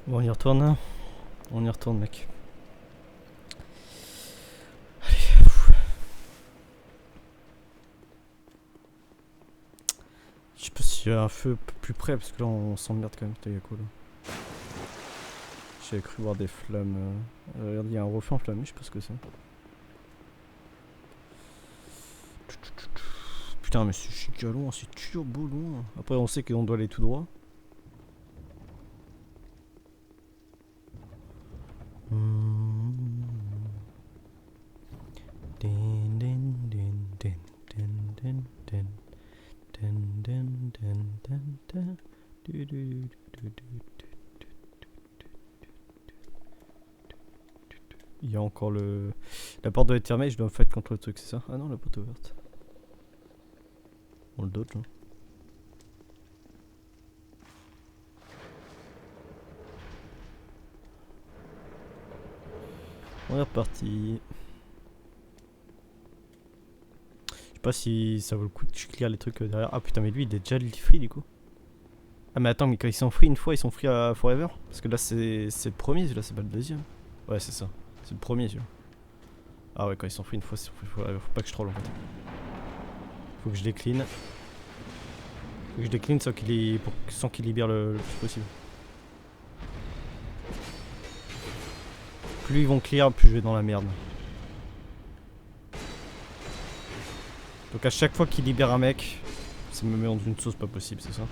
Bon, on y retourne. On y retourne, mec. Je sais pas s'il y a un feu plus près parce que là on s'emmerde quand même. Putain, y'a quoi là? J'avais cru voir des flammes. Regarde, il y a un reflet enflammé, je sais pas ce que c'est. Putain, mais c'est giga loin, c'est turbo loin. Après, on sait qu'on doit aller tout droit. Il y a encore le... La porte doit être fermée, je dois me fight contre le truc, c'est ça? Ah non, la porte est ouverte. On le doute là. On est reparti. Je sais pas si ça vaut le coup de clear les trucs derrière. Ah putain, mais lui il est déjà free du coup. Ah mais attends, mais quand ils sont free une fois, ils sont free à forever? Parce que là c'est le premier, là c'est pas le deuxième. Ouais, c'est ça. C'est le premier, celui-là. Ah ouais, quand ils sont free une fois, c'est free forever. Faut pas que je troll en fait. Faut que je décline. Faut que je décline sans qu'il libère le plus possible. Plus ils vont clear, plus je vais dans la merde. Donc à chaque fois qu'il libère un mec, ça me met dans une sauce pas possible, c'est ça?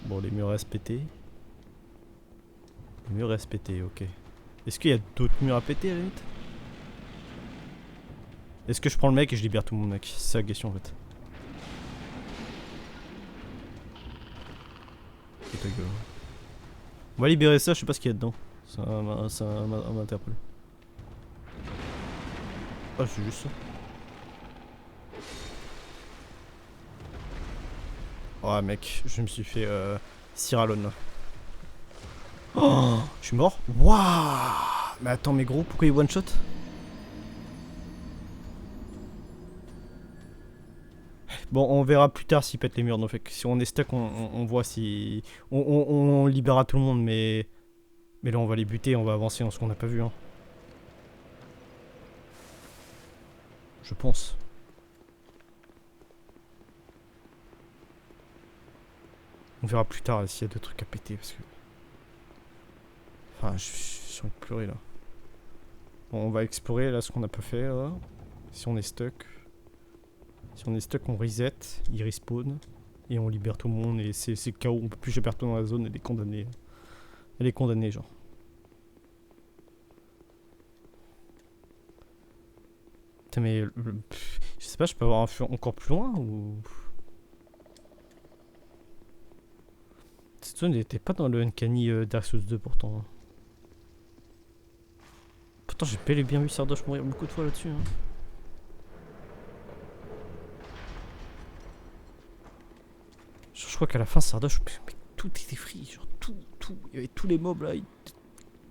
Bon, les murs restent pétés. Les murs restent pétés, ok. Est-ce qu'il y a d'autres murs à péter à la limite? Est-ce que je prends le mec et je libère tout le monde, mec? C'est la question en fait. Et ta gueule. On va libérer ça, je sais pas ce qu'il y a dedans. Ça m'interpelle. Ah, c'est juste ça. Oh mec, je me suis fait Cyralone là. Oh, je suis mort. Waouh. Mais attends, mais gros, pourquoi il one shot? Bon, on verra plus tard s'il pète les murs. Donc, si on est stuck, on voit si. On libérera tout le monde, mais. Mais là, on va les buter, on va avancer dans ce qu'on n'a pas vu. Hein. Je pense. On verra plus tard s'il y a d'autres trucs à péter parce que. Enfin, je suis envie de pleurer là. Bon, on va explorer là ce qu'on n'a pas fait là. Si on est stuck. Si on est stuck, on reset, il respawn. Et on libère tout le monde. Et c'est le chaos, on peut plus jamais retourner dans la zone, elle est condamnée. Elle est condamnée, genre. Putain, mais. Je sais pas, je peux avoir un feu encore plus loin ou. Cette zone n'était pas dans le Uncanny Dark Souls 2 pourtant. Pourtant, j'ai bel et bien vu Sardoche mourir beaucoup de fois là-dessus. Hein. Je crois qu'à la fin, Sardoche, mais tout était free, genre tout. Il y avait tous les mobs là, ils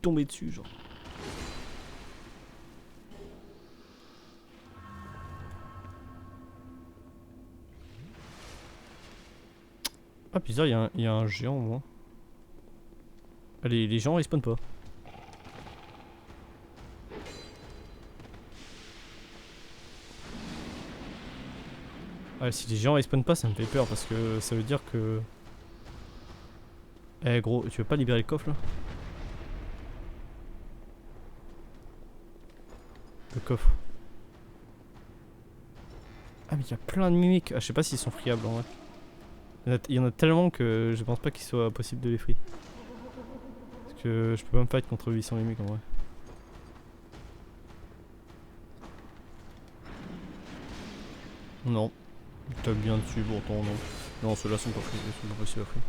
tombaient dessus, genre. Ah, bizarre, il y a un géant au moins. Ah, les géants ils spawnent pas. Ah, si les géants ils spawnent pas, ça me fait peur parce que ça veut dire que. Eh gros, tu veux pas libérer le coffre là? Le coffre. Ah, mais il y a plein de mimiques. Ah, je sais pas s'ils sont friables en vrai. Il y en a tellement que je pense pas qu'il soit possible de les free. Parce que je peux pas me fight contre 800 mimiques en vrai. Non. Tape bien dessus pourtant, non. Non, ceux-là sont pas free, ils sont pas possibles à free.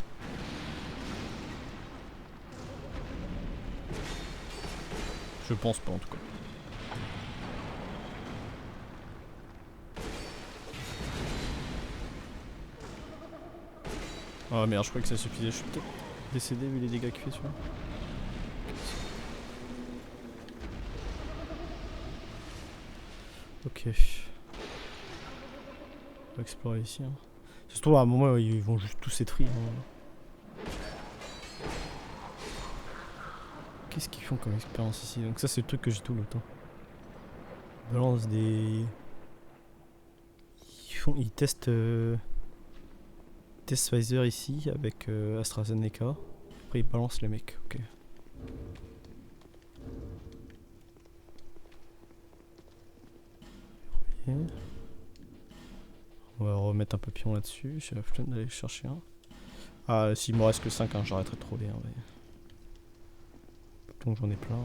Je pense pas en tout cas. Ah merde, je crois que ça suffisait. Je suis peut-être décédé vu les dégâts qu'il fait celui-là. Ok. On va explorer ici. Hein. Ça se trouve à un moment ils vont juste tous être free. Hein. Qu'est-ce qu'ils font comme expérience ici? Donc ça c'est le truc que j'ai tout le temps. Ils balancent des... Ils testent... Test Pfizer ici avec AstraZeneca. Après ils balancent les mecs, ok. Et... On va remettre un papillon là-dessus, j'ai la flemme d'aller chercher un. Ah, s'il me reste que 5, hein, j'arrêterai de troller. Hein, mais... Donc j'en ai plein.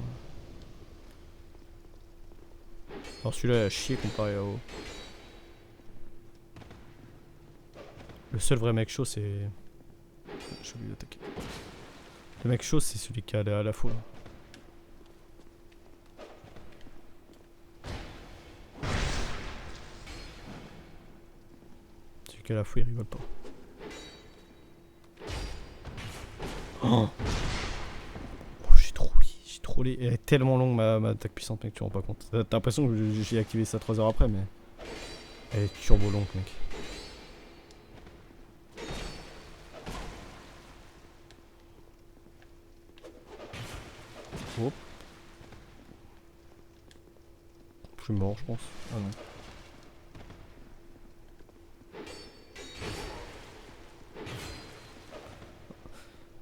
Alors celui-là il a chier comparé à haut. Le seul vrai mec chaud c'est... J'ai oublié d'attaquer. Le mec chaud c'est celui qui a à la foule. Celui qui a la foule il rigole pas. Oh, j'ai trollé. Elle est tellement longue ma attaque puissante mec, tu te rends pas compte. T'as l'impression que j'ai activé ça 3 heures après mais... Elle est turbo longue mec. Hop. Je suis mort je pense. Ah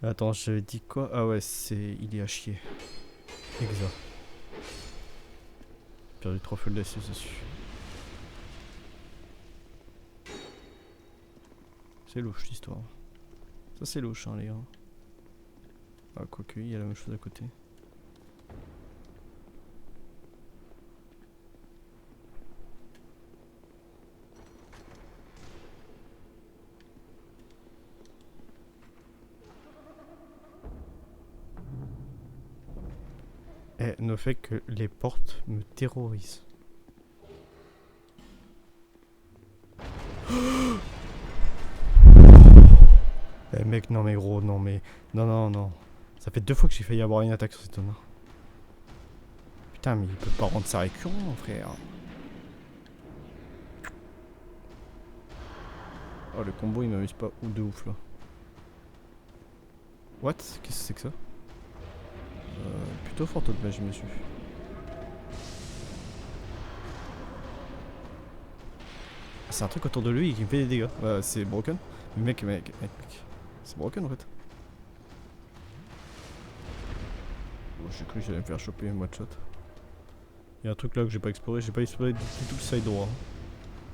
non. Attends, j'avais dit quoi? Ah ouais, c'est... Il est à chier. Exa. Perdu 3 feux de dessus. C'est louche l'histoire. Ça c'est louche hein les gars. Ah quoique, il y a la même chose à côté. Eh, ne fait que les portes me terrorisent. Eh mec, non mais gros, non mais... Non. Ça fait 2 fois que j'ai failli avoir une attaque sur cet honneur. Putain, mais il peut pas rendre ça récurrent, mon frère. Oh, le combo il m'amuse pas ou de ouf là. What? Qu'est-ce que c'est que ça? Plutôt fort taux de magie, monsieur. C'est un truc autour de lui qui me fait des dégâts. C'est broken. Mec. C'est broken en fait. Oh, j'ai cru que j'allais me faire choper une one shot. Il y a un truc là que j'ai pas exploré. J'ai pas exploré du tout le side droit.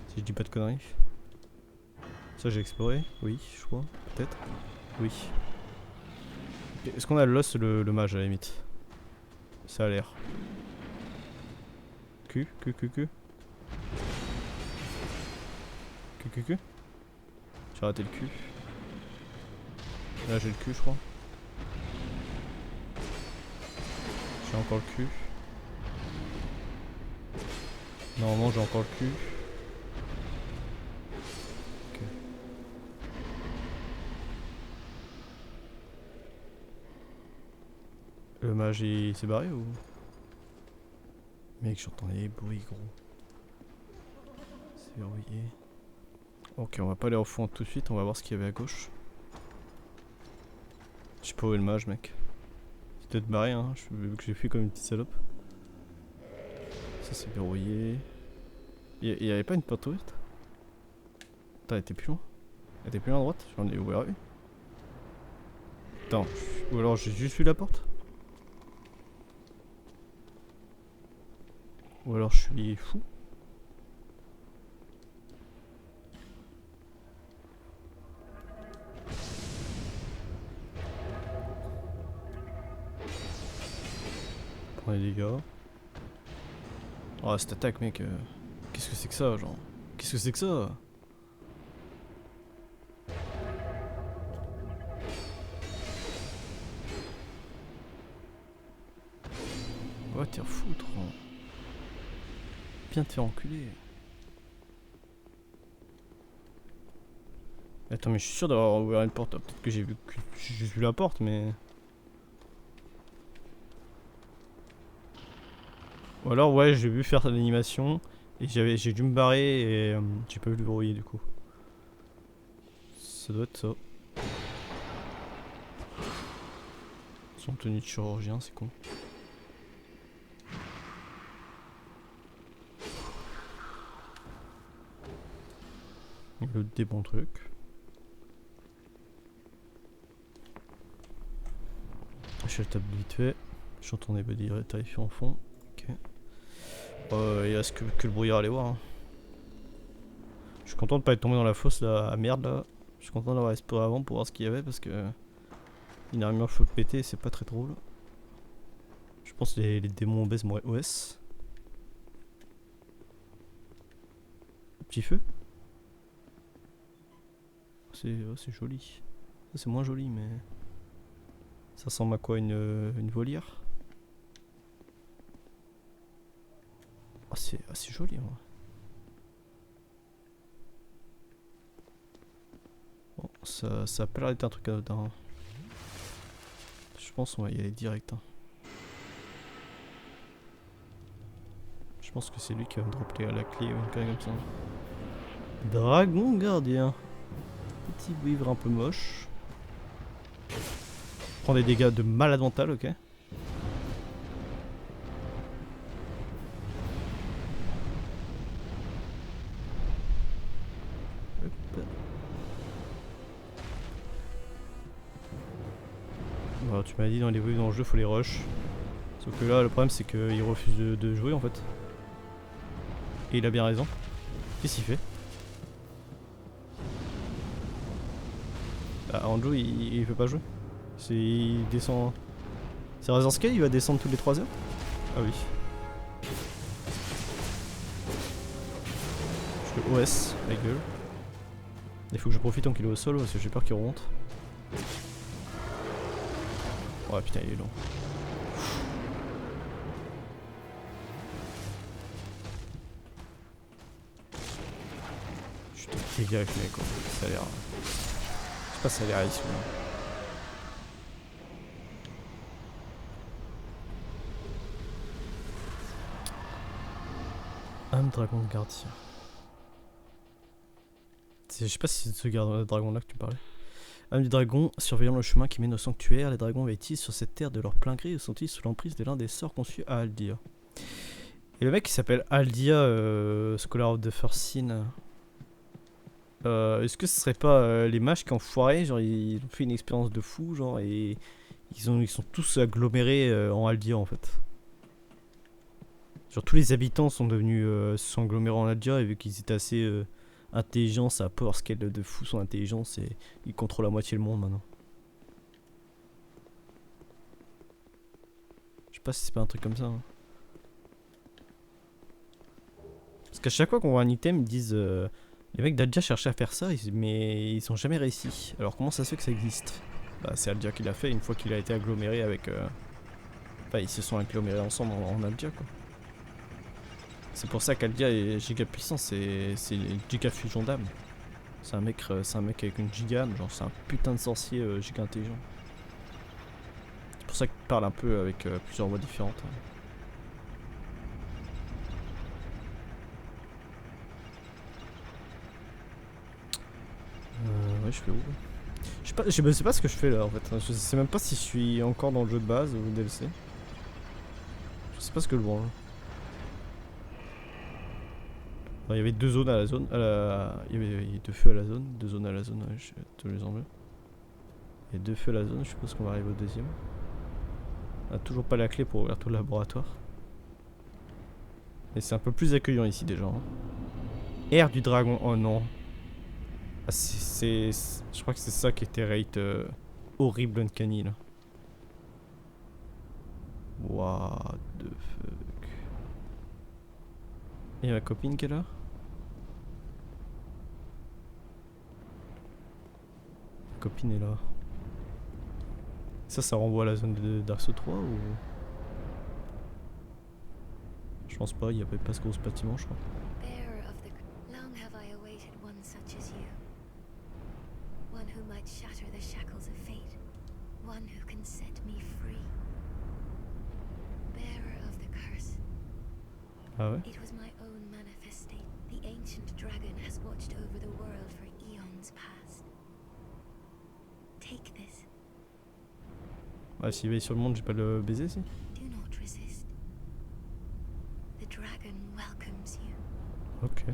Si je dis pas de conneries. Ça j'ai exploré? Oui, je crois. Peut-être. Oui. Okay. Est-ce qu'on a l'os le mage à la limite? Ça a l'air. Q. J'ai raté le cul. Là j'ai le cul je crois. J'ai encore le cul. Normalement j'ai encore le cul. Ok. Le mage il s'est barré ou? Mec j'entends les bruits gros. C'est verrouillé. Ok, on va pas aller au fond tout de suite, on va voir ce qu'il y avait à gauche. Je sais pas où est le mage, mec. C'est peut-être barré, hein, vu que j'ai fui comme une petite salope. Ça c'est verrouillé. Il y avait pas une porte ouverte? Attends, elle était plus loin? Elle était plus loin à droite? J'en ai ouvert une. Attends, ou alors j'ai juste vu la porte? Ou alors je suis fou? Prends les dégâts. Oh cette attaque mec, qu'est-ce que c'est que ça genre? Qu'est-ce que c'est que ça? Va te faire foutre. Bien te faire enculer. Attends mais je suis sûr d'avoir ouvert une porte, peut-être que j'ai juste vu la porte mais... Ou alors ouais j'ai vu faire l'animation et j'ai dû me barrer et j'ai pas vu le verrouiller du coup. Ça doit être ça. Son tenue de chirurgien, c'est con. Il loot des bons trucs. Je tape vite fait. J'entends des body terrifiants en fond. Ok. Il reste que le brouillard à aller voir. Hein. Je suis content de pas être tombé dans la fosse là, à merde là. Je suis content d'avoir exploré avant pour voir ce qu'il y avait parce que énormément faut le péter, c'est pas très drôle. Je pense que les démons obèses m'auraient OS. Petit feu. C'est joli. C'est moins joli mais ça ressemble à quoi, une volière? Ah c'est assez joli en vrai. Bon, ça a pas l'air d'être un truc anodin. Hein. Je pense qu'on va y aller direct. Hein. Je pense que c'est lui qui va me dropper la clé ou une connerie comme ça. Dragon gardien. Petit vivre un peu moche. Prend des dégâts de malade mental, ok. Bon, tu m'as dit dans les views dans le jeu faut les rush. Sauf que là le problème c'est qu'il refuse de jouer en fait. Et il a bien raison. Qu'est-ce qu'il fait? Bah Anjo il veut pas jouer. Il descend. C'est Razor Scale, il va descendre tous les 3 heures? Ah oui. Je fais OS, la gueule. Il faut que je profite tant qu'il est au sol parce que j'ai peur qu'il remonte. Ouais putain il est long. Je te dévie avec le mec quoi. Ça a l'air. Je sais pas si ça a l'air ici ou non. Âme dragon de gardien. Je sais pas si c'est de ce dragon là que tu parlais. Âme du dragon, surveillant le chemin qui mène au sanctuaire, les dragons vêtis sur cette terre de leur plein gré ou sont-ils sous l'emprise de l'un des sorts conçus à Aldia. Et le mec qui s'appelle Aldia, Scholar of the First Sin. Est-ce que ce serait pas les mages qui ont foiré, genre ils ont fait une expérience de fou, genre et ils sont tous agglomérés en Aldia en fait. Genre tous les habitants sont devenus sont agglomérés en Aldia et vu qu'ils étaient assez intelligents, ça a power scale de fou son intelligence et ils contrôlent la moitié le monde maintenant. Je sais pas si c'est pas un truc comme ça. Hein. Parce qu'à chaque fois qu'on voit un item, ils disent les mecs d'Aldia cherchaient à faire ça, mais ils ont jamais réussi. Alors comment ça se fait que ça existe? Bah c'est Aldia qui l'a fait une fois qu'il a été aggloméré avec... Enfin ils se sont agglomérés ensemble en Aldia quoi. C'est pour ça qu'Aldia est giga puissant, c'est giga fusion d'âme. C'est un mec avec une giga âme, genre c'est un putain de sorcier giga intelligent. C'est pour ça qu'il parle un peu avec plusieurs voix différentes. Hein. Ouais, je fais où? Je sais pas ce que je fais là en fait. Je sais même pas si je suis encore dans le jeu de base ou DLC. Je sais pas ce que je vois. Il y avait 2 zones à la zone. Il y avait 2 feux à la zone. 2 zones à la zone, ouais, je tous les enlever. Il y a 2 feux à la zone, je suppose qu'on va arriver au deuxième. On a toujours pas la clé pour ouvrir tout le laboratoire. Et c'est un peu plus accueillant ici déjà. Hein. Air du dragon, oh non. Ah, je crois que c'est ça qui était rate horrible uncanny là. What the fuck. Il y a ma copine qui est là. Ma copine est là. Ça renvoie à la zone de Dark Souls 3 ou... Je pense pas, il y avait pas ce gros bâtiment je crois. Ah ouais? It was my own manifestate. The ancient dragon has watched over the world for eons past. Take this. Ouais, s'il veille sur le monde, j'ai pas le baiser si. Do not resist. The dragon welcomes you. Ok.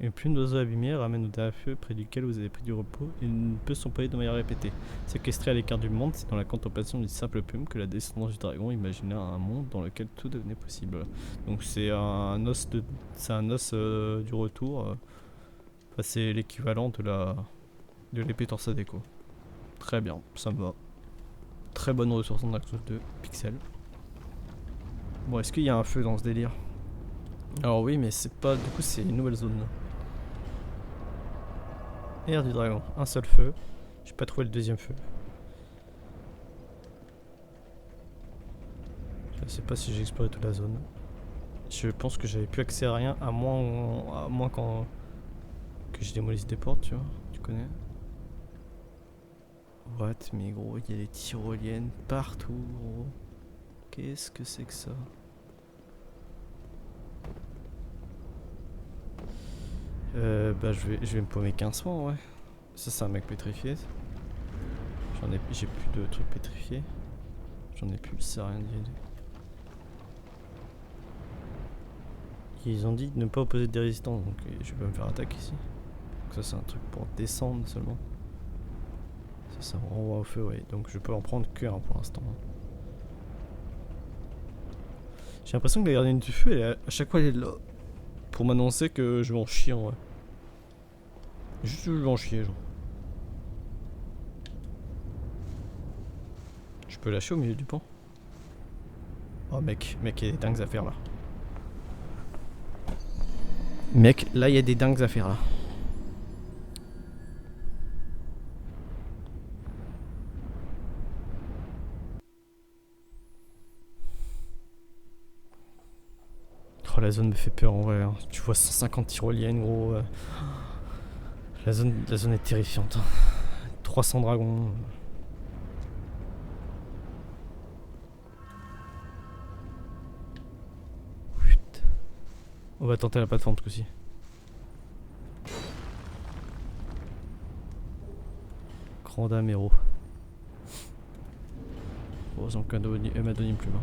Une plume d'oiseau abîmé ramène au dernier feu près duquel vous avez pris du repos et ne peut s'employer de manière répétée. Séquestré à l'écart du monde, c'est dans la contemplation d'une simple plume que la descendance du dragon imagina un monde dans lequel tout devenait possible. Donc c'est un os de, c'est un os du retour. Enfin, c'est l'équivalent de l'épée torsadée quoi. Très bien, ça me va. Très bonne ressource en Dark Souls 2, pixel. Bon, est-ce qu'il y a un feu dans ce délire? Alors oui, mais c'est pas, du coup c'est une nouvelle zone là. Air du dragon, un seul feu. J'ai pas trouvé le deuxième feu. Je sais pas si j'ai exploré toute la zone. Je pense que j'avais plus accès à rien, à moins quand que je démolisse des portes, tu vois. Tu connais. What? Mais gros, il y a des tyroliennes partout, gros. Qu'est-ce que c'est que ça? Bah je vais me paumer 15 fois, ouais. Ça c'est un mec pétrifié. J'ai plus de trucs pétrifiés. J'en ai plus, ça sert à rien d'y aller. Ils ont dit de ne pas opposer des résistances, donc je vais me faire attaquer ici. Donc ça c'est un truc pour descendre seulement. Ça me renvoie au feu, ouais. Donc je peux en prendre qu'un pour l'instant. J'ai l'impression que la gardienne du feu, à chaque fois elle est là. Pour m'annoncer que je vais en chier en vrai. Juste je vais en chier genre. Je peux lâcher au milieu du pont. Oh mec, il y a des dingues affaires là. Mec, là il y a des dingues affaires là. Oh la zone me fait peur en vrai. Hein. Tu vois 150 tyroliennes gros. La zone est terrifiante. Hein. 300 dragons. Putain. On va tenter la plateforme ce coup-ci. Grand dame héros. Heureusement qu'elle m'a donné une plume.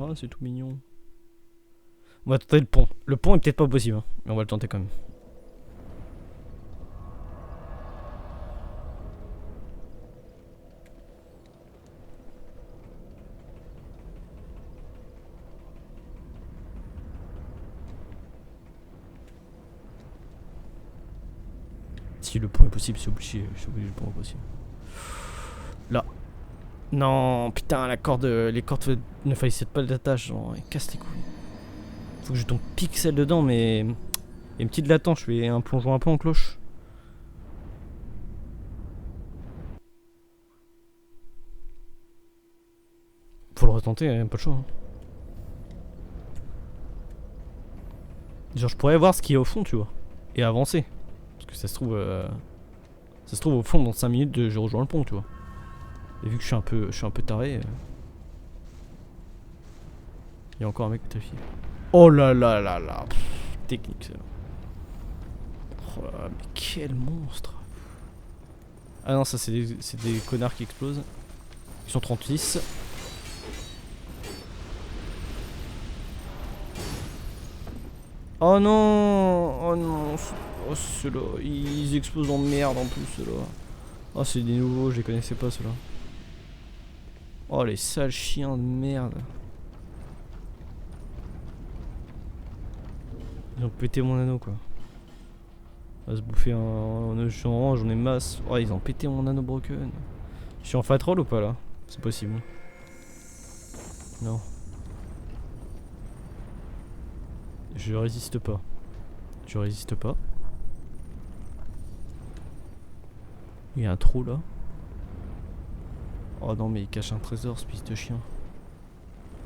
Ah, c'est tout mignon. On va tenter le pont. Le pont est peut-être pas possible, hein, mais on va le tenter quand même. Si le pont est possible, c'est obligé. Je suis obligé, le pont est possible. Là. Non, putain, les cordes ne facilitent pas le datage. Genre, casse les couilles. Faut que je tombe pixel dedans, mais. Il y a une petite latence, je fais un plongeon un peu en cloche. Faut le retenter, hein, pas le choix. Hein. Genre, je pourrais voir ce qu'il y a au fond, tu vois. Et avancer. Parce que ça se trouve. Ça se trouve au fond, dans 5 minutes, je rejoins le pont, tu vois. Et vu que je suis un peu taré. Il y a encore un mec pétrifié. Oh là là là là. Technique, c'est là. Oh là là, mais quel monstre. Ah non, ça c'est des connards qui explosent. Ils sont 36. Oh non. Oh non. Oh ceux-là. Ils explosent en merde en plus ceux-là. Oh c'est des nouveaux, je les connaissais pas ceux-là. Oh les sales chiens de merde. Ils ont pété mon anneau quoi. On va se bouffer j'en ai masse. Oh ils ont pété mon anneau broken. Je suis en fat roll ou pas là? C'est possible. Non. Je résiste pas. Je résiste pas. Il y a un trou là. Oh non mais il cache un trésor ce fils de chien.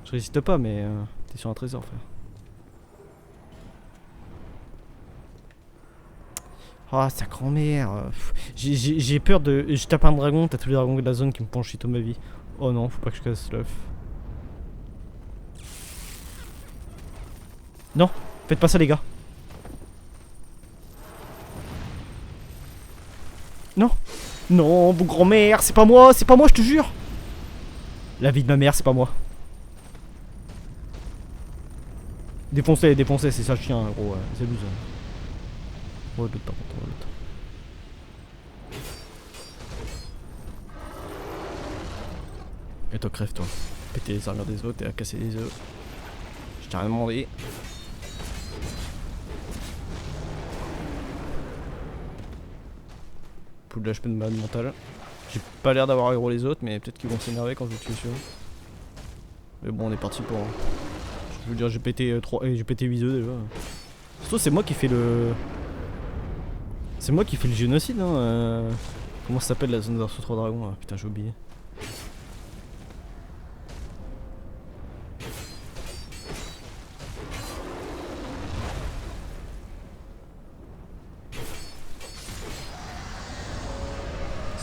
Je résiste pas mais t'es sur un trésor frère. Oh sa grand-mère. J'ai peur de... Je tape un dragon, t'as tous les dragons de la zone qui me penchent toute ma vie. Oh non, faut pas que je casse l'œuf. Non, faites pas ça les gars. Non. Non, vos grand-mère, c'est pas moi, je te jure. La vie de ma mère, c'est pas moi. Défoncez, défoncez, c'est ça le chien, gros, c'est abusé. Oh, l'autre par contre, oh, l'autre. Et toi, crève toi. Péter les armures des autres et à casser les œufs. Je t'ai rien demandé. Plus de l'HP de malade mental. J'ai pas l'air d'avoir aggro les autres, mais peut-être qu'ils vont s'énerver quand je vais tuer sur eux. Mais bon, on est parti pour. Je veux dire, j'ai pété 3 et j'ai pété 8 œufs déjà. Surtout, c'est moi qui fais le. C'est moi qui fais le génocide, hein. Comment ça s'appelle la zone d'Arceau 3 Dragons là? Putain, j'ai oublié.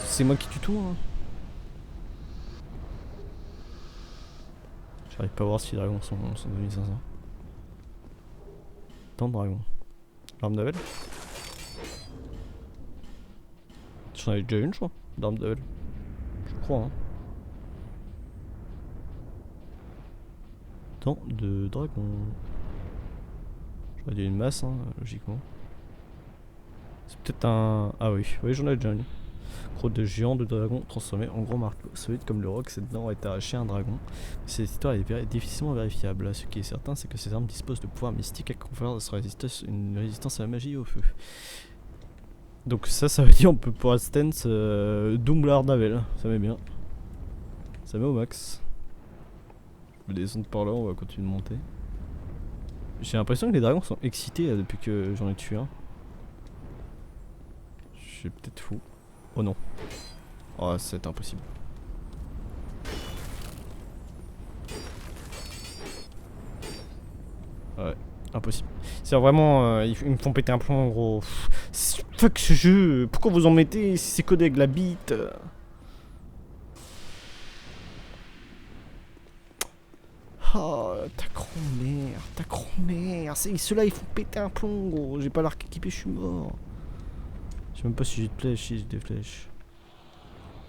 C'est moi qui tue tout, hein. J'arrive pas à voir si les dragons sont 2500. Tant de dragons. L'arme d'Avel. J'en avais déjà une, je crois. L'arme d'Avel. Je crois, hein. Tant de dragons. J'aurais dit une masse, hein, logiquement. C'est peut-être un. Ah oui, oui, j'en ai déjà une. Crotte de géant de dragon transformé en gros marteau. Solide comme le roc, cette dent est arrachée à un dragon. Cette histoire est difficilement vérifiable. Ce qui est certain, c'est que ces armes disposent de pouvoirs mystiques à conférer une résistance à la magie et au feu. Donc ça veut dire on peut pour stance double Arnavel. Ça met bien. Ça met au max. Je vais descendre par là, on va continuer de monter. J'ai l'impression que les dragons sont excités depuis que j'en ai tué un. Je suis peut-être fou. Oh non. Oh, c'est impossible. Ouais, impossible. C'est vraiment. Ils me font péter un plomb, gros. Fuck ce jeu. Pourquoi vous en mettez si c'est codé avec la bite? Oh, ta grand-mère. Ta grand-mère. Ceux-là, ils font péter un plomb, gros. J'ai pas l'arc équipé, je suis mort. Je sais même pas si j'ai de flèches, si j'ai des flèches.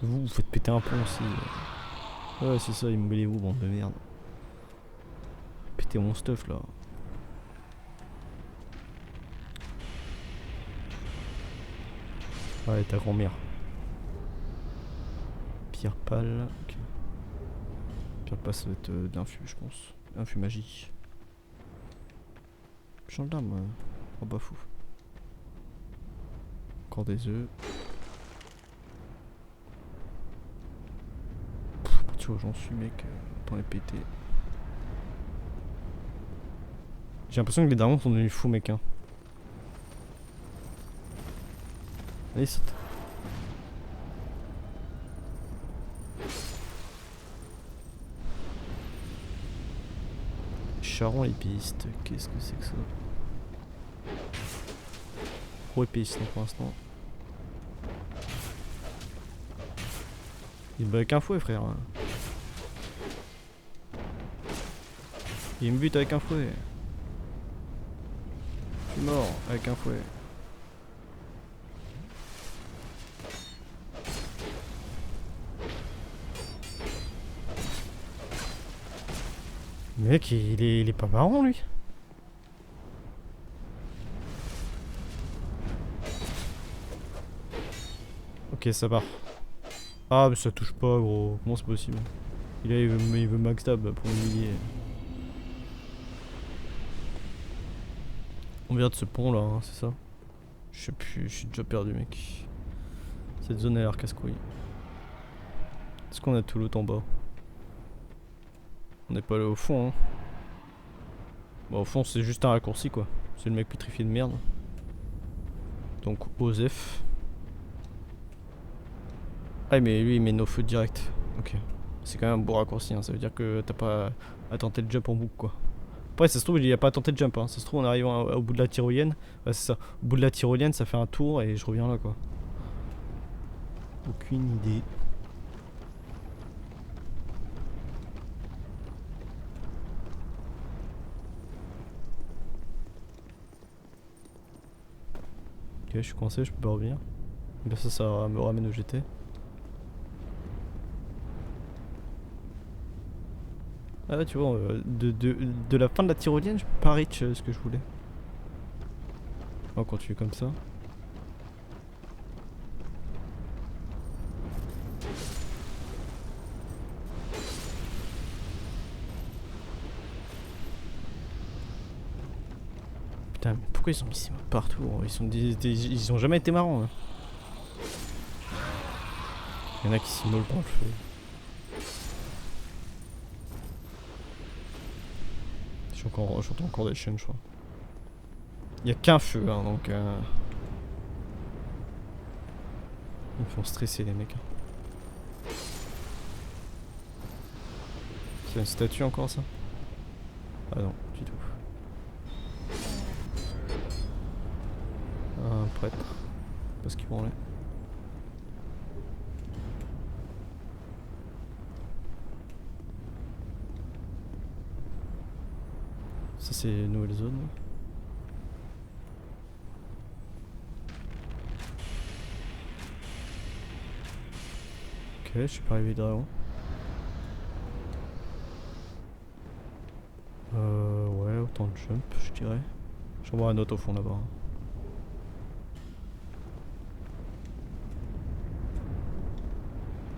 Vous faites péter un plomb aussi. Ouais, c'est ça, immolez-vous, bande de merde. Pétez mon stuff là. Ouais, ta grand-mère. Pierre pâle. Ok. Pierre pâle, ça va être de l'infus, je pense. Infus magie. Gendarme, oh bah fou. Encore des œufs. Tu vois, j'en suis, mec. T'en es pété. J'ai l'impression que les dragons sont devenus fous, mec. Hein. Allez, saute. Charon épiste. Qu'est-ce que c'est que ça? Gros épiste pour l'instant. Il me bat avec un fouet, frère. Il me bute avec un fouet. Je suis mort avec un fouet. Mec, il est pas marrant lui. Ok, ça part. Ah, mais ça touche pas, gros. Comment c'est possible? Il veut max tab pour m'humilier. On vient de ce pont là, hein, c'est ça? Je sais plus, je suis déjà perdu, mec. Cette zone a l'air casse-couille. Est-ce qu'on a tout l'autre en bas? On n'est pas allé au fond, hein. Bon, au fond, c'est juste un raccourci, quoi. C'est le mec pétrifié de merde. Donc, Osef. Ah, mais lui, il met nos feux direct. Ok. C'est quand même un beau raccourci, hein. Ça veut dire que t'as pas à tenter le jump en boucle, quoi. Après, ça se trouve, il a pas tenté le jump, hein. Ça se trouve, en arrivant au bout de la tyrolienne. Ouais, c'est ça. Au bout de la tyrolienne, ça fait un tour et je reviens là, quoi. Aucune idée. Ok, je suis coincé, je peux pas revenir. Là, ça me ramène au GT. Ah ouais, tu vois, de la fin de la tyrolienne, je peux pas reach ce que je voulais. On va continuer comme ça. Putain, mais pourquoi ils ont mis ces modes partout? Ils ont jamais été marrants. Hein. Il y en a qui s'immolent dans le feu. J'entends encore des chaînes, je crois. Il y a qu'un feu, hein, donc. Ils me font stresser, les mecs. C'est une statue encore, ça? Ah non, du tout. Un prêtre. Parce qu'ils vont là. Ça, c'est une nouvelle zone. Ok, je suis pas arrivé dragon. Ouais, autant de jump, je dirais. J'en vois un autre au fond là-bas.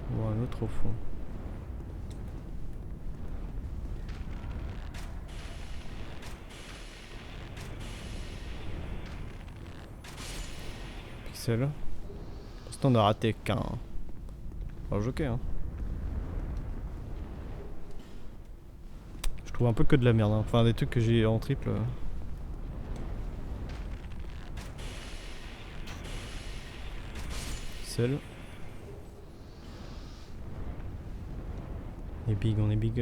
On voit un autre au fond. Pixel. Pour l'instant, on a raté qu'un. Alors, joker, hein. Je trouve un peu que de la merde, hein. Enfin des trucs que j'ai en triple. Celle. On est big, on est big.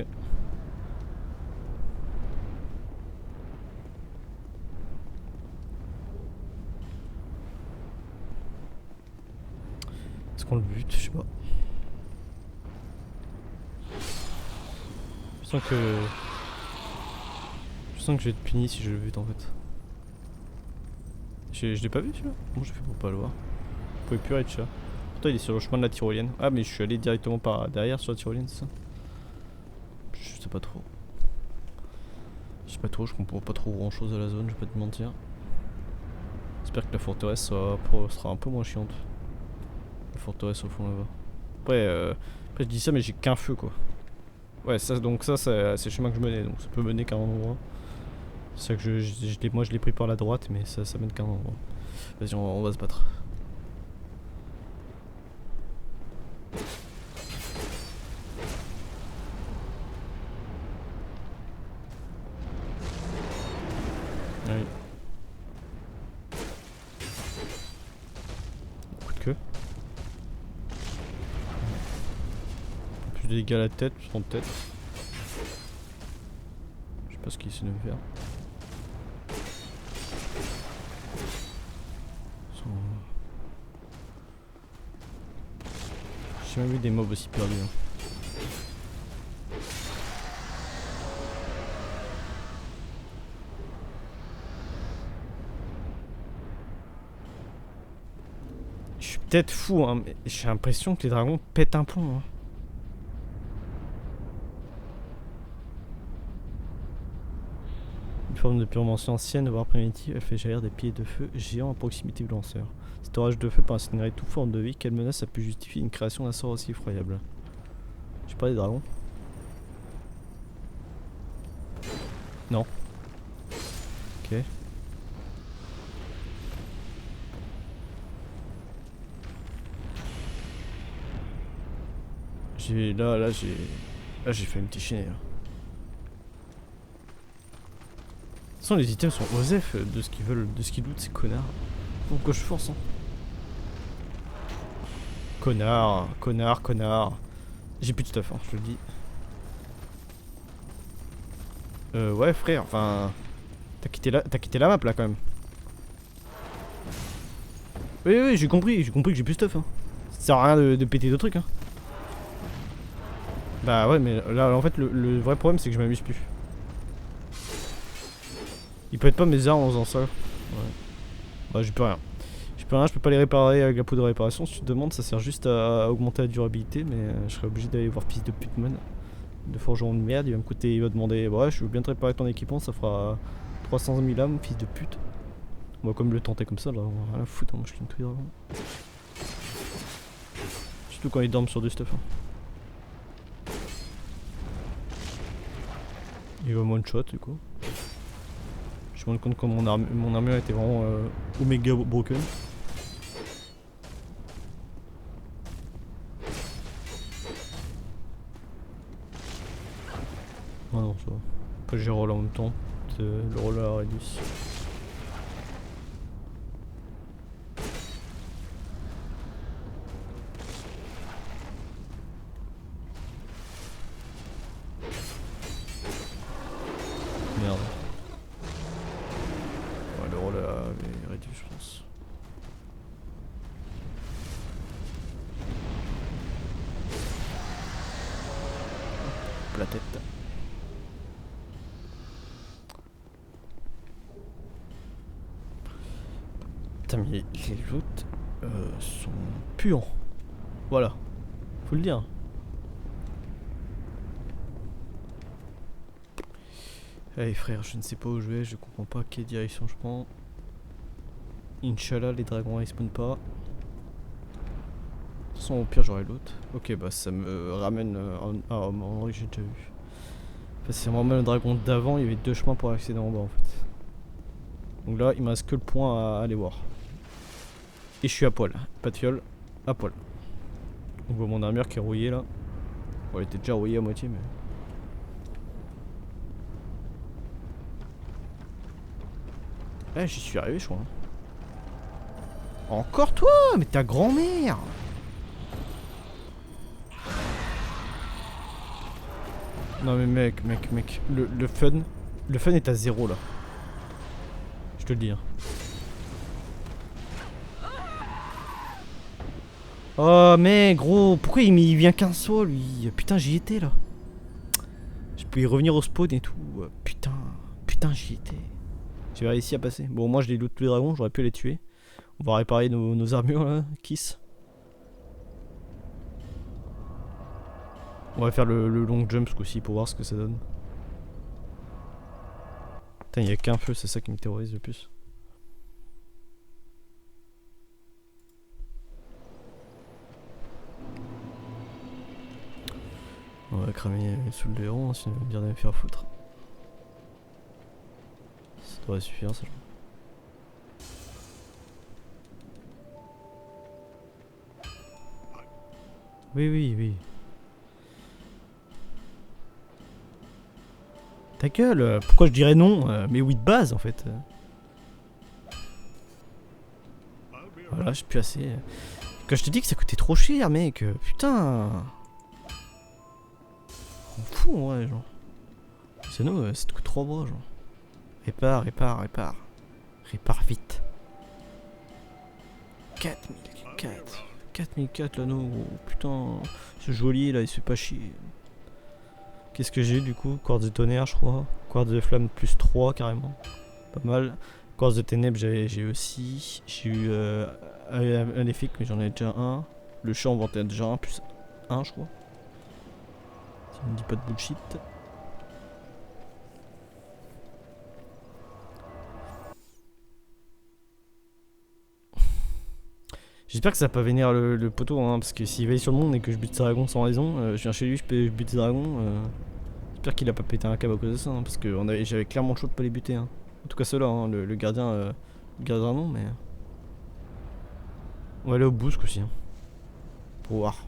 Est-ce qu'on le bute? Je sais pas. Je sens que je vais être puni si je le bute en fait. Je l'ai pas vu celui-là. Comment j'ai fait pour pas le voir? Vous pouvez plus être ça. Pourtant il est sur le chemin de la tyrolienne. Ah mais je suis allé directement par derrière sur la tyrolienne, c'est ça? Je sais pas trop. Je sais pas trop, je comprends pas trop grand chose à la zone, je vais pas te mentir. J'espère que la forteresse sera un peu moins chiante. La forteresse au fond là-bas. Après je dis ça mais j'ai qu'un feu quoi. Ouais ça donc ça c'est le chemin que je menais, donc ça peut mener qu'à un endroit. C'est ça que moi je l'ai pris par la droite mais ça mène qu'à un endroit. Vas-y on va se battre. Allez. Coup de queue. Plus de dégâts à la tête, plus de tête. Je sais pas ce qu'il essaie de me faire. J'ai jamais vu des mobs aussi perdus. Hein. Je suis peut-être fou, hein, mais j'ai l'impression que les dragons pètent un plomb. Hein. Une forme de pyromancie ancienne, voire primitive, elle fait jaillir des pieds de feu géants à proximité du lanceur. Cet orage de feu peut incinérer toute forme de vie. Quelle menace a pu justifier une création d'un sort aussi effroyable? Je parle des dragons. Non. Ok. Là j'ai fait une petite chaîne. De toute façon les items sont osef de ce qu'ils veulent, de ce qu'ils doutent ces connards. Faut que je force hein. Connard. J'ai plus de stuff hein, je te le dis. Ouais frère, enfin. T'as quitté la map là quand même. Oui j'ai compris que j'ai plus de stuff hein. Ça sert à rien de péter de trucs hein. Bah ouais mais là en fait le vrai problème c'est que je m'amuse plus. Il peut être pas mes armes en faisant ça. Ouais. Bah j'ai plus rien. je peux pas les réparer avec la poudre de réparation. Si tu te demandes, ça sert juste à augmenter la durabilité, mais je serais obligé d'aller voir fils de pute man. De forgeron de merde, il va me coûter, il va demander, ouais, je veux bien te réparer ton équipement, ça fera 300 000 âmes, fils de pute. On va comme le tenter comme ça, là, on va rien foutre, hein, moi je clean tout les dragons. Surtout quand ils dorment sur du stuff. Hein. Il va one shot du coup. Je me rends compte que mon armure était vraiment Omega broken. Ah non, ça va. Après j'ai roll en même temps. Le roller à Redus. Merde. Ouais, le roller avait réduit, je pense. La tête. Putain, mais les autres sont puants. Voilà. Faut le dire. Allez frère, je ne sais pas où je vais, je comprends pas quelle direction je prends. Inch'Allah, les dragons respawnent pas. De toute façon, au pire, j'aurai l'autre. Ok, bah ça me ramène à un endroit que j'ai déjà vu. Enfin, si on me ramène le dragon d'avant, il y avait 2 chemins pour accéder en bas en fait. Donc là, il me reste que le point à aller voir. Et je suis à poil, pas de fiole, à poil. On voit mon armure qui est rouillée là. Bon, elle était déjà rouillée à moitié, mais. Eh, j'y suis arrivé, je crois. Encore toi? Mais ta grand-mère! Non mais mec, le fun est à 0 là. Je te le dis. Hein. Oh mais gros, pourquoi il vient qu'un saut lui? Putain j'y étais là. Je peux y revenir au spawn et tout. Putain j'y étais. J'ai réussi à passer. Bon moi je les loot tous les dragons, j'aurais pu les tuer. On va réparer nos armures là, Kiss. On va faire le long jump ce coup-ci pour voir ce que ça donne. Putain, il n'y a qu'un feu, c'est ça qui me terrorise le plus. On va cramer sous le héros, sinon il va bien me faire foutre. Ça devrait suffire ça. Oui. Ta gueule, pourquoi je dirais non? Mais oui de base en fait. Voilà, j'ai plus assez. Quand je te dis que ça coûtait trop cher mec, putain. On fout ouais genre. C'est nous, ça te coûte trop bras genre. Répare. Répare vite. 4004 l'anneau, oh, putain. Ce joli là, il se fait pas chier. Qu'est-ce que j'ai du coup? Quartz de tonnerre je crois. Quartz de flamme plus 3 carrément. Pas mal. Quartz de ténèbres j'ai aussi. J'ai eu un effic mais j'en ai déjà un. Le champ on va en avoir déjà un plus 1 je crois. Si on me dit pas de bullshit. J'espère que ça va pas vénère le poteau hein, parce que s'il veille sur le monde et que je bute ses dragons sans raison, je viens chez lui, je bute ses dragons. J'espère qu'il a pas pété un câble à cause de ça hein, parce que j'avais clairement chaud de pas les buter. Hein. En tout cas ceux-là, hein, le gardien non mais. On va aller au bout ce coup-ci. Hein, pour voir.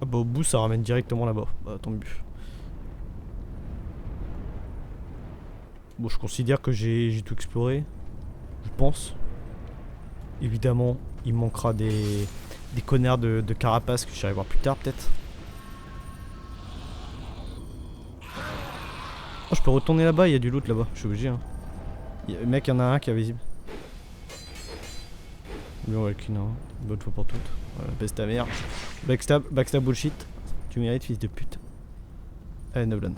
Ah bah au bout ça ramène directement là-bas. Bah tant mieux. Bon je considère que j'ai tout exploré. Je pense. Évidemment, il manquera des connards de carapace que j'irai voir plus tard peut-être. Oh, je peux retourner là-bas, il y a du loot là-bas, je suis obligé. Hein. Mec, il y en a un qui est visible. Lui, on va le clean, hein. Bonne fois pour toutes. Voilà, baisse ta mère. Backstab bullshit. Tu mérites, fils de pute. Allez, Noblan.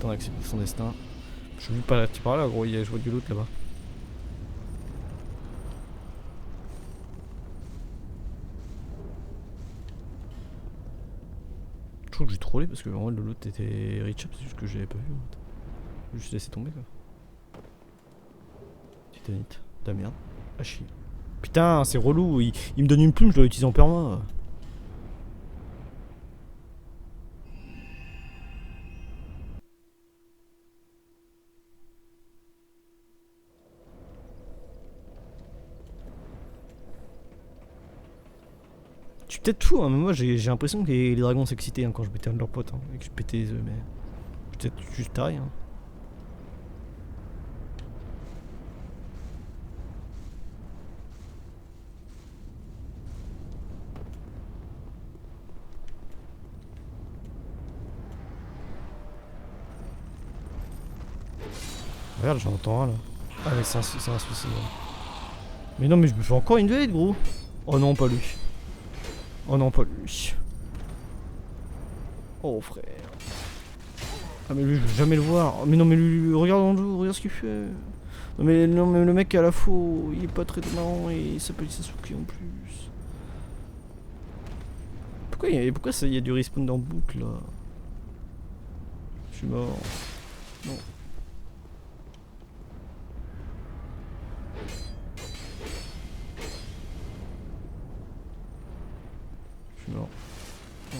T'en acceptes son destin. Je veux pas partir par là, gros, je vois du loot là-bas. trouve que j'ai trollé parce que en vrai le lot était reach up, c'est juste que j'avais pas vu en fait. J'ai juste laissé tomber quoi. Titanite, de la merde. Ah chier. Putain, c'est relou, il me donne une plume, je dois l'utiliser en perma. Je suis peut-être fou, hein, mais moi j'ai l'impression que les dragons s'excitaient hein, quand je pétais un de leurs potes hein, et que je pétais les œufs, mais. Je suis peut-être juste taré. Hein. Regarde, j'en entends un là. Ah, mais c'est un suicide. Ouais. Mais non, mais je me fais encore une invade, gros. Oh non, pas lui. Oh non, pas lui. Oh frère. Ah, mais lui, je veux jamais le voir. Oh, mais non, mais lui, regarde en dessous, regarde ce qu'il fait. Non, mais le mec à la faux, il est pas très marrant et il s'appelle Sasuke en plus. Pourquoi ça, y a du respawn dans boucle là? Je suis mort. Non. Je suis mort. Non.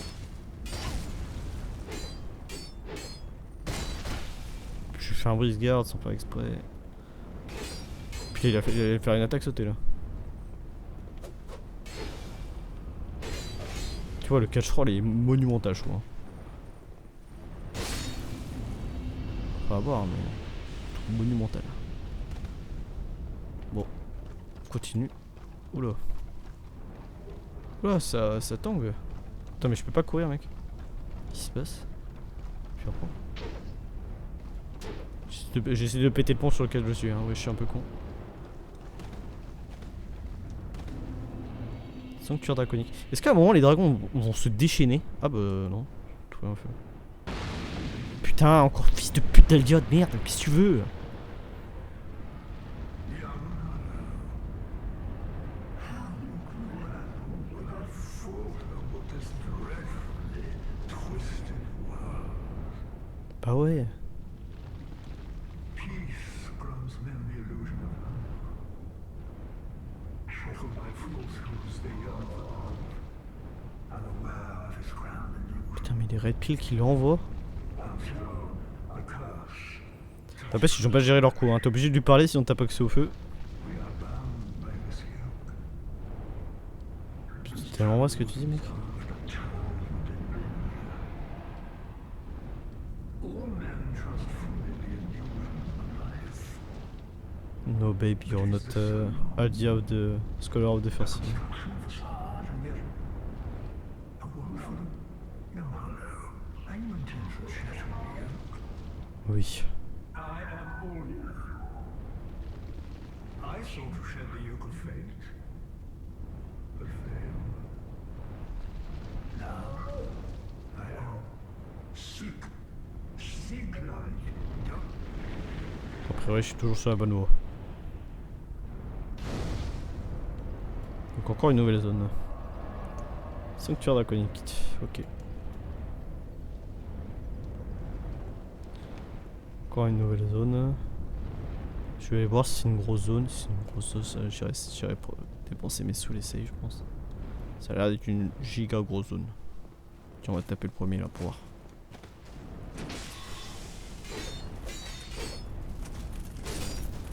Je fais un brise garde sans faire exprès. Putain, il allait faire une attaque sautée là. Tu vois, le catch roll est monumental, je crois. Pas à voir, mais monumental. Bon, on continue. Oula. Oula, ça tangue. Attends, mais je peux pas courir, mec. Qu'est-ce qui se passe? Je reprends. J'essaie de péter le pont sur lequel je suis, hein. Ouais, je suis un peu con. Sanctuaire draconique. Est-ce qu'à un moment les dragons vont se déchaîner? Ah bah non. Tout un feu. Putain, encore fils de pute d'Aldiode, merde, qu'est-ce que tu veux? Bah ouais. Putain, mais les red pills qu'il envoie. T'as pas, ils ont pas géré leur coup, hein. T'es obligé de lui parler sinon t'as pas accès au feu. C'est tellement vrai ce que tu dis, mec. No baby, you're not idea of the scholar of the first year. Oui. Après, ouais, je suis toujours sur la bonne voie. Donc encore une nouvelle zone. Sanctuaire draconique. Ok. Encore une nouvelle zone. Je vais aller voir si c'est une grosse zone. Si c'est une grosse zone, j'irai dépenser mes sous l'essaye, je pense. Ça a l'air d'être une giga grosse zone. Tiens, on va taper le premier là pour voir.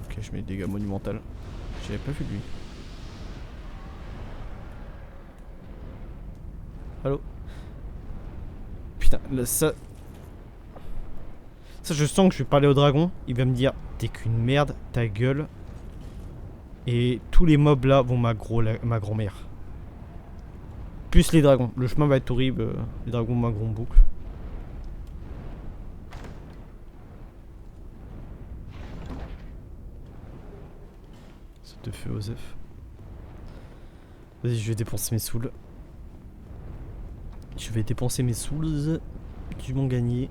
Ok, je mets des dégâts monumentaux. J'avais pas vu lui. Allô? Putain, là, ça, je sens que je vais parler au dragon. Il va me dire t'es qu'une merde, ta gueule. Et tous les mobs là vont ma grand-mère. Plus les dragons. Le chemin va être horrible. Les dragons m'aggront boucle. Ça te fait Osef. Vas-y, je vais dépenser mes souls. Je vais dépenser mes souls. Du m'ont gagné.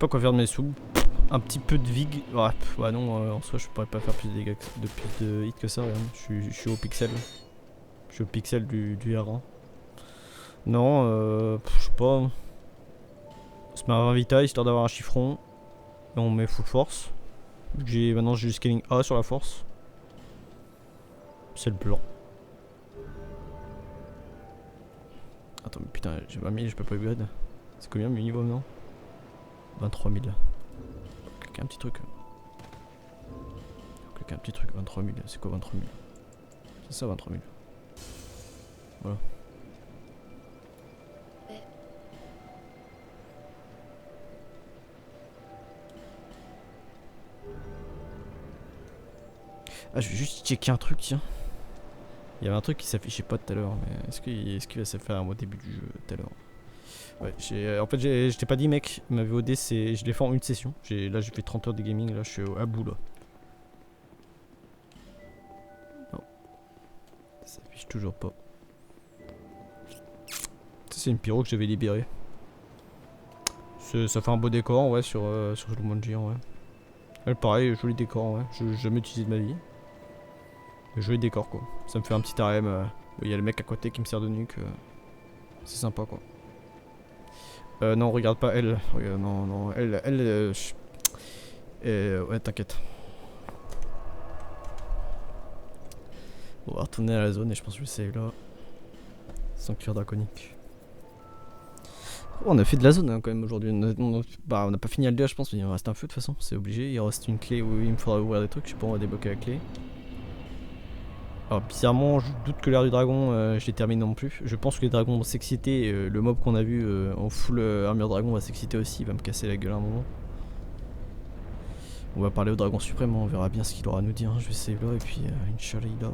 pas quoi faire de mes sous. Un petit peu de vig. Ouais, bah non, en soi je pourrais pas faire plus de dégâts, plus de hits que ça. Regarde. Je suis au pixel. Je suis au pixel du R1. Non, je sais pas. On se met à 20 vita histoire d'avoir un chiffron. Et on met full force. Maintenant j'ai du scaling A sur la force. C'est le blanc. Attends, mais putain, j'ai 20 000, je peux pas upgrade. C'est combien le minimum, non? 23 000. Cliquer un petit truc. Cliquer un petit truc, 23 000. C'est quoi 23 000? C'est ça 23 000. Voilà. Ah, je vais juste checker un truc, tiens. Il y avait un truc qui s'affichait pas tout à l'heure, mais est-ce qu'il va s'afficher au début du jeu tout à l'heure? Ouais, en fait, je t'ai pas dit, mec, ma VOD, je l'ai fait en une session. Là, j'ai fait 30 heures de gaming, là, je suis à bout, là. Non. Ça s'affiche toujours pas. Ça, c'est une pyro que j'avais libérée. Ça fait un beau décor, ouais, sur le monde géant, ouais. Elle, pareil, joli décor, ouais. Je l'ai jamais utilisé de ma vie. Joli décor, quoi. Ça me fait un petit harem. Il y a le mec à côté qui me sert de nuque. C'est sympa, quoi. Non, regarde pas elle. Non, elle ouais, t'inquiète. On va retourner à la zone et je pense que je vais save là. Sanctuaire draconique. Oh, on a fait de la zone hein, quand même aujourd'hui. On a pas fini Aldea, je pense, mais il reste un feu de toute façon, c'est obligé. Il reste une clé où il me faudra ouvrir des trucs. Je sais pas, on va débloquer la clé. Alors, bizarrement, je doute que l'ère du dragon, je l'ai terminé non plus. Je pense que les dragons vont s'exciter. Le mob qu'on a vu en full armure dragon va s'exciter aussi. Il va me casser la gueule à un moment. On va parler au dragon suprême, on verra bien ce qu'il aura à nous dire. Je vais save là et puis Inch'Allah.